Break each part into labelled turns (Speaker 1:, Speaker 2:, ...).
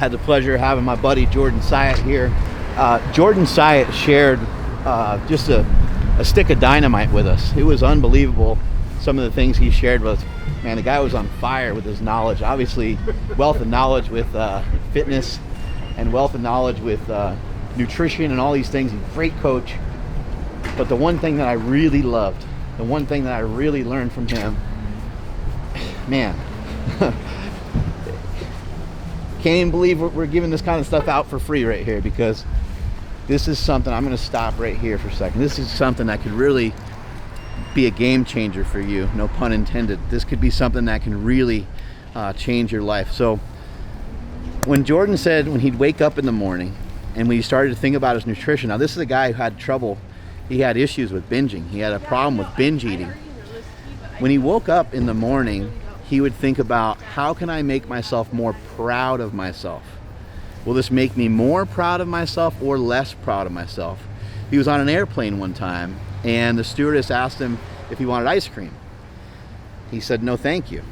Speaker 1: had the pleasure of having my buddy Jordan Syatt here. Jordan Syatt shared just a stick of dynamite with us. It was unbelievable, some of the things he shared with us. Man, the guy was on fire with his knowledge. Obviously, wealth of knowledge with fitness and wealth of knowledge with nutrition and all these things. He's a great coach. But the one thing that I really loved, the one thing that I really learned from him, man, can't even believe we're giving this kind of stuff out for free right here, because this is something, I'm going to stop right here for a second. This is something that could really be a game changer for you, no pun intended. This could be something that can really change your life. So when Jordan said when he'd wake up in the morning and when he started to think about his nutrition, now this is a guy who had trouble, he had issues with binging. He had a problem with binge eating. When he woke up in the morning, he would think about, how can I make myself more proud of myself? Will this make me more proud of myself or less proud of myself? He was on an airplane one time and the stewardess asked him if he wanted ice cream. He said, no, thank you.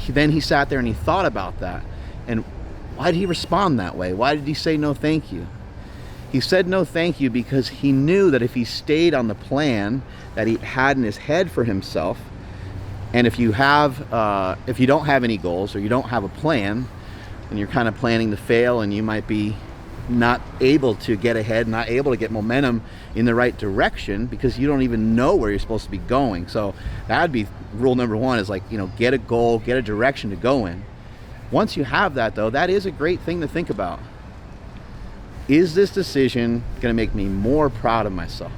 Speaker 1: Then he sat there and he thought about that. And why did he respond that way? Why did he say no, thank you? He said no, thank you because he knew that if he stayed on the plan that he had in his head for himself, and if you don't have any goals or you don't have a plan, and you're kind of planning to fail, and you might be not able to get ahead, not able to get momentum in the right direction because you don't even know where you're supposed to be going. So that'd be rule number one, is like, get a goal, get a direction to go in. Once you have that though, that is a great thing to think about. Is this decision going to make me more proud of myself?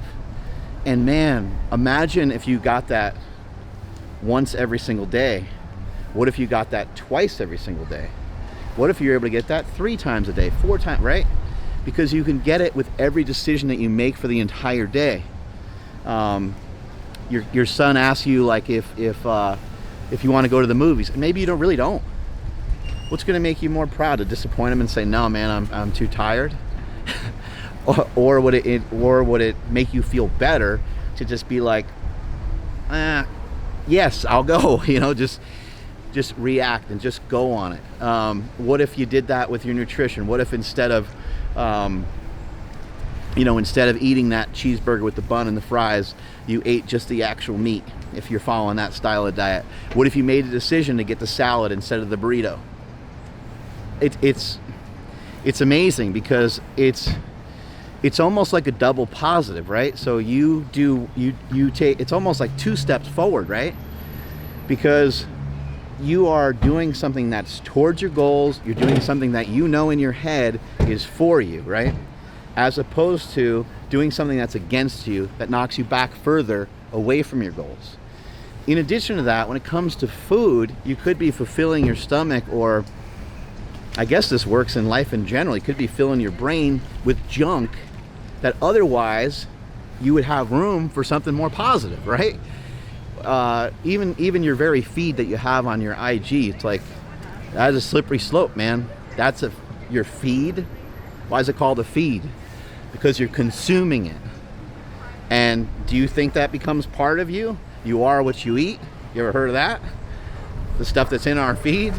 Speaker 1: And man, imagine if you got that once every single day. What if you got that twice every single day? What if you're able to get that 3 times a day, 4 times, right? Because you can get it with every decision that you make for the entire day. Your son asks you, like, if you want to go to the movies, and maybe you really don't. What's going to make you more proud? To disappoint him and say, no, man, I'm too tired? or would it make you feel better to just be like, yes, I'll go, just react and just go on it. What if you did that with your nutrition? What if instead of eating that cheeseburger with the bun and the fries, you ate just the actual meat, if you're following that style of diet? What if you made a decision to get the salad instead of the burrito? It's amazing, because it's almost like a double positive, right? So you take, it's almost like 2 steps forward, right? Because you are doing something that's towards your goals, you're doing something that in your head is for you, right? As opposed to doing something that's against you, that knocks you back further away from your goals. In addition to that, when it comes to food, you could be fulfilling your stomach, or I guess this works in life in general, you could be filling your brain with junk that otherwise you would have room for something more positive, right? Even your very feed that you have on your IG, it's like, that is a slippery slope, man. That's your feed. Why is it called a feed? Because you're consuming it. And do you think that becomes part of you? You are what you eat. You ever heard of that? The stuff that's in our feed.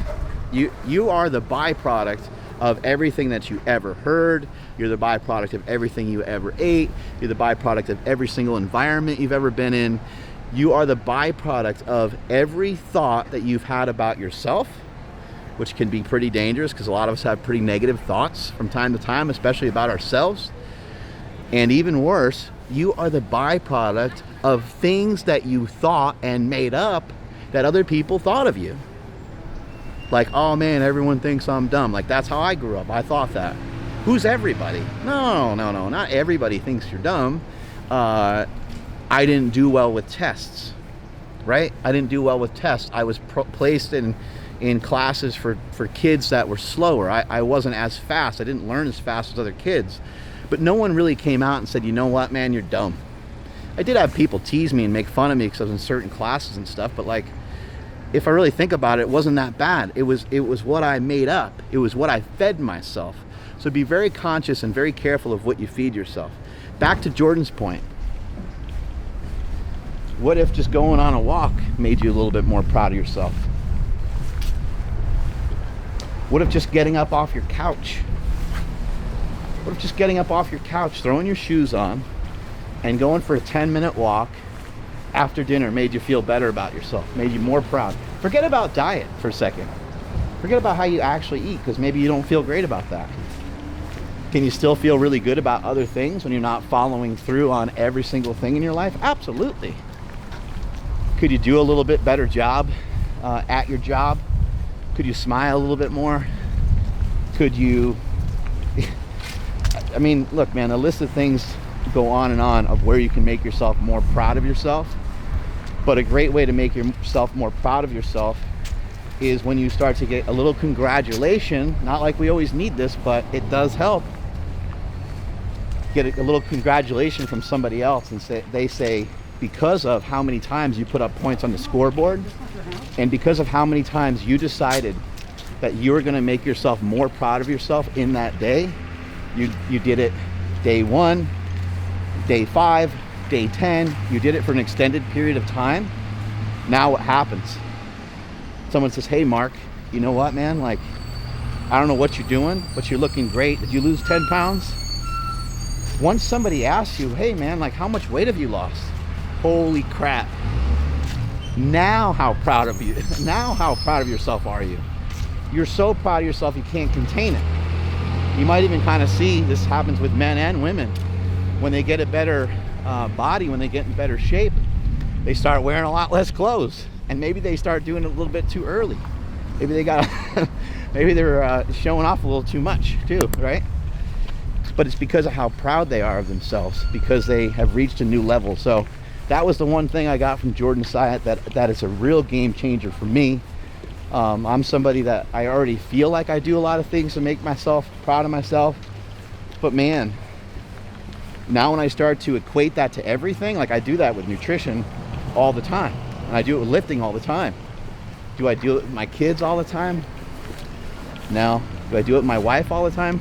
Speaker 1: You are the byproduct of everything that you ever heard. You're the byproduct of everything you ever ate. You're the byproduct of every single environment you've ever been in. You are the byproduct of every thought that you've had about yourself, which can be pretty dangerous, because a lot of us have pretty negative thoughts from time to time, especially about ourselves. And even worse, you are the byproduct of things that you thought and made up that other people thought of you. Like, oh man, everyone thinks I'm dumb. Like, that's how I grew up. I thought that. Who's everybody? No, not everybody thinks you're dumb. I didn't do well with tests, right? I didn't do well with tests. I was placed in classes for kids that were slower. I wasn't as fast. I didn't learn as fast as other kids. But no one really came out and said, you know what, man, you're dumb. I did have people tease me and make fun of me because I was in certain classes and stuff, but like, if I really think about it, it wasn't that bad. It was what I made up. It was what I fed myself. So be very conscious and very careful of what you feed yourself. Back to Jordan's point. What if just going on a walk made you a little bit more proud of yourself? What if just getting up off your couch? What if just getting up off your couch, throwing your shoes on, and going for a 10-minute walk after dinner made you feel better about yourself, made you more proud? Forget about diet for a second. Forget about how you actually eat, because maybe you don't feel great about that. Can you still feel really good about other things when you're not following through on every single thing in your life? Absolutely. Could you do a little bit better job at your job? Could you smile a little bit more? Could you... I mean, look, man, a list of things go on and on of where you can make yourself more proud of yourself. But a great way to make yourself more proud of yourself is when you start to get a little congratulation. Not like we always need this, but it does help. Get a little congratulation from somebody else, and they say, because of how many times you put up points on the scoreboard, and because of how many times you decided that you were going to make yourself more proud of yourself in that day, you did it day 1, day 5, day 10, you did it for an extended period of time. Now what happens? Someone says, hey Mark, you know what, man, like, I don't know what you're doing, but you're looking great. Did you lose 10 pounds? Once somebody asks you, hey man, like, how much weight have you lost? Holy crap. Now how proud of you, now how proud of yourself are you? You're so proud of yourself you can't contain it. You might even kind of see this happens with men and women. When they get a better body, when they get in better shape, they start wearing a lot less clothes, and maybe they start doing it a little bit too early. Maybe they got maybe they're showing off a little too much too, right? But it's because of how proud they are of themselves, because they have reached a new level. So that was the one thing I got from Jordan Syatt, that is a real game changer for me. I'm somebody that I already feel like I do a lot of things to make myself proud of myself, but man, now when I start to equate that to everything, like I do that with nutrition all the time, and I do it with lifting all the time. Do I do it with my kids all the time? No. Do I do it with my wife all the time?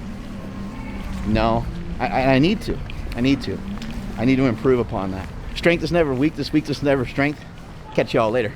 Speaker 1: No. I need to. I need to improve upon that. Strength is never weakness, weakness is never strength. Catch y'all later.